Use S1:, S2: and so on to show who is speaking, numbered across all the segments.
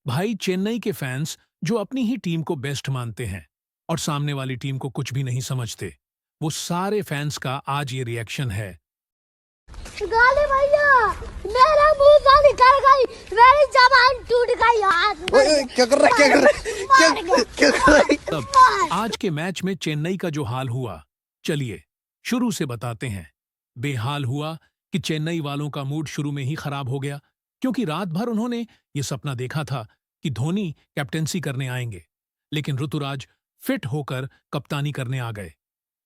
S1: भाई चेन्नई के फैंस जो अपनी ही टीम को बेस्ट मानते हैं और सामने वाली टीम को कुछ भी नहीं समझते, वो सारे फैंस का आज ये रिएक्शन है।
S2: गाली भैया, मेरा मुंह से निकल गई, मेरी जबान टूट गई यार।
S3: ओए, क्या कर रहा है? क्या कर रहा है?
S1: तब आज के मैच में चेन्नई का जो हाल हुआ, चलिए शुरू से बताते हैं। बेहाल हुआ कि चेन्नई वालों का मूड शुरू में ही खराब हो गया, क्योंकि रात भर उन्होंने ये सपना देखा था कि धोनी कैप्टेंसी करने आएंगे, लेकिन ऋतुराज फिट होकर कप्तानी करने आ गए।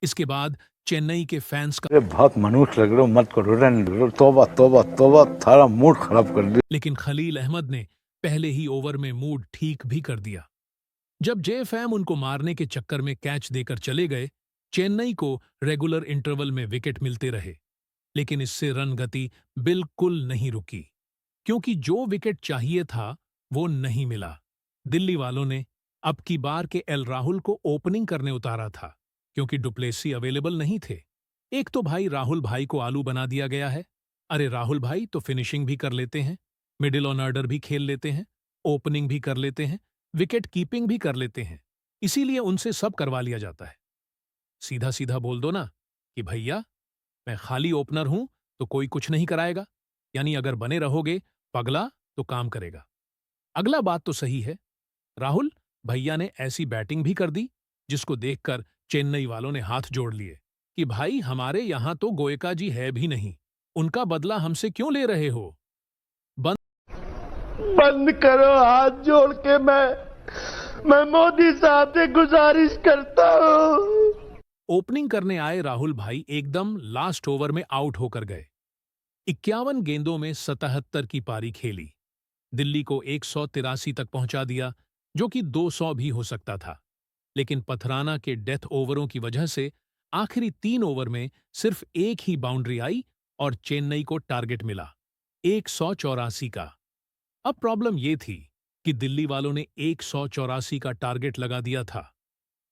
S1: इसके बाद चेन्नई के फैंस का
S3: बहुत मनुष्य लग रहे हो, मत करो, रहने दो। तौबा तौबा तौबा, थारा मूड खराब कर दिया।
S1: लेकिन खलील अहमद ने पहले ही ओवर में मूड ठीक भी कर दिया। जब जेएफएम उनको मारने के चक्कर में कैच देकर चले गए, चेन्नई को रेगुलर इंटरवल में विकेट मिलते रहे, लेकिन इससे रन गति बिल्कुल नहीं रुकी, क्योंकि जो विकेट चाहिए था वो नहीं मिला। दिल्ली वालों ने अब की बार के एल राहुल को ओपनिंग करने उतारा था, क्योंकि डुप्लेसी अवेलेबल नहीं थे। एक तो भाई राहुल भाई को आलू बना दिया गया है। अरे राहुल भाई तो फिनिशिंग भी कर लेते हैं, मिडिल ऑन ऑर्डर भी खेल लेते हैं, ओपनिंग भी कर लेते हैं, विकेट कीपिंग भी कर लेते हैं, इसीलिए उनसे सब करवा लिया जाता है। सीधा सीधा बोल दो ना कि भैया मैं खाली ओपनर हूं तो कोई कुछ नहीं कराएगा, यानी अगर बने रहोगे पगला तो काम करेगा। अगला बात तो सही है, राहुल भैया ने ऐसी बैटिंग भी कर दी जिसको देखकर चेन्नई वालों ने हाथ जोड़ लिए कि भाई हमारे यहां तो गोयका जी है भी नहीं, उनका बदला हमसे क्यों ले रहे हो।
S4: बंद करो, हाथ जोड़ के मैं मोदी साहब से गुजारिश करता हूं।
S1: ओपनिंग करने आए राहुल भाई एकदम लास्ट ओवर में आउट होकर गए। 51 गेंदों में 77 की पारी खेली, दिल्ली को 183 तक पहुंचा दिया, जो कि 200 भी हो सकता था। लेकिन पथराना के डेथ ओवरों की वजह से आखिरी 3 ओवर में सिर्फ एक ही बाउंड्री आई और चेन्नई को टारगेट मिला 184 का। अब प्रॉब्लम ये थी कि दिल्ली वालों ने 184 का टारगेट लगा दिया था,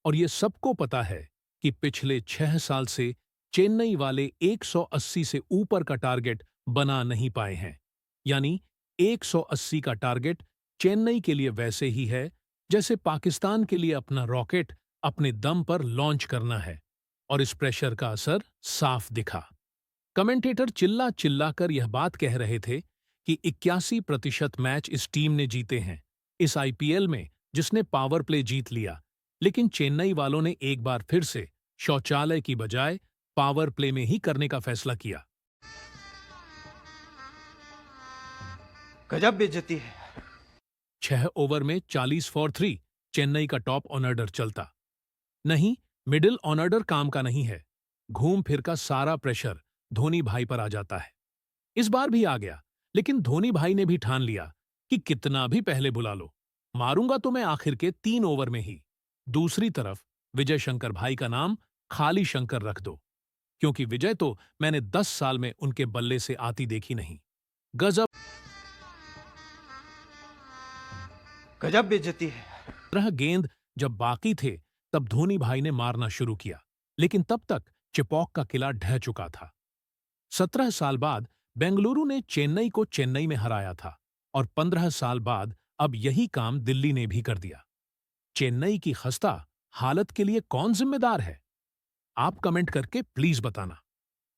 S1: और ये सबको पता है कि पिछले 6 साल से चेन्नई वाले 180 से ऊपर का टारगेट बना नहीं पाए हैं। यानी 180 का टारगेट चेन्नई के लिए वैसे ही है जैसे पाकिस्तान के लिए अपना रॉकेट अपने दम पर लॉन्च करना है, और इस प्रेशर का असर साफ दिखा। कमेंटेटर चिल्ला चिल्ला कर यह बात कह रहे थे कि 81% मैच इस टीम ने जीते हैं इस आईपीएल में, जिसने पावर प्ले जीत लिया। लेकिन चेन्नई वालों ने एक बार फिर से शौचालय की बजाय पावर प्ले में ही करने का फैसला किया।
S4: गजब बेइज्जती है।
S1: 6 ओवर में 40 फॉर 3 चेन्नई का टॉप ऑर्डर चलता नहीं, मिडिल ऑर्डर काम का नहीं है। घूम फिर का सारा प्रेशर धोनी भाई पर आ जाता है। इस बार भी आ गया, लेकिन धोनी भाई ने भी ठान लिया कि कितना भी पहले बुला लो, मारूंगा तो मैं आखिर के 3 ओवर में ही। दूसरी तरफ विजय शंकर भाई का नाम खाली शंकर रख दो, क्योंकि विजय तो मैंने 10 साल में उनके बल्ले से आती देखी नहीं। गजब
S4: गजब बेइज्जती है।
S1: रह गेंद जब बाकी थे तब धोनी भाई ने मारना शुरू किया, लेकिन तब तक चिपॉक का किला ढह चुका था। 17 साल बाद बेंगलुरु ने चेन्नई को चेन्नई में हराया था, और 15 साल बाद अब यही काम दिल्ली ने भी कर दिया। चेन्नई की खस्ता हालत के लिए कौन जिम्मेदार है? आप कमेंट करके प्लीज बताना।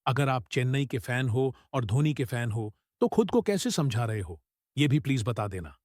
S1: अगर आप चेन्नई के फैन हो और धोनी के फैन हो तो खुद को कैसे समझा रहे हो, यह भी प्लीज बता देना।